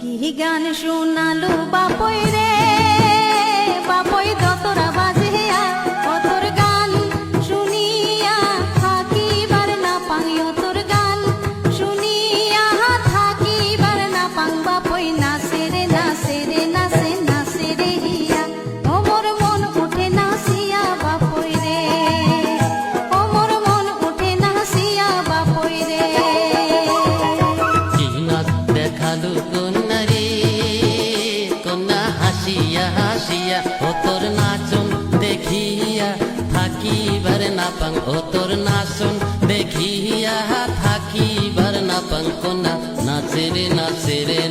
কি গান শোনালো বাপই রে, বাপই যতরা বাজিয়া অতর গান শুনিয়া থাকিবার না পাই, অতর গান শুনিয়া থাকিবার না পাং। বাপই নাচে রে নাচে রে নাচে নাচে রে হিয়া, ওমর মন উঠে নাচিয়া বাপই রে, ওমর মন উঠে নাচিয়া বাপই রে। কি নাচ দেখালো কন্যা রে, কন্যা হাসিয়া হাসিয়া ও তোর নাচন দেখিয়া থাকিবার না পাং, ও তোর নাচন দেখিয়া থাকিবার না পাং। কন্যা নাচে রে নাচে রে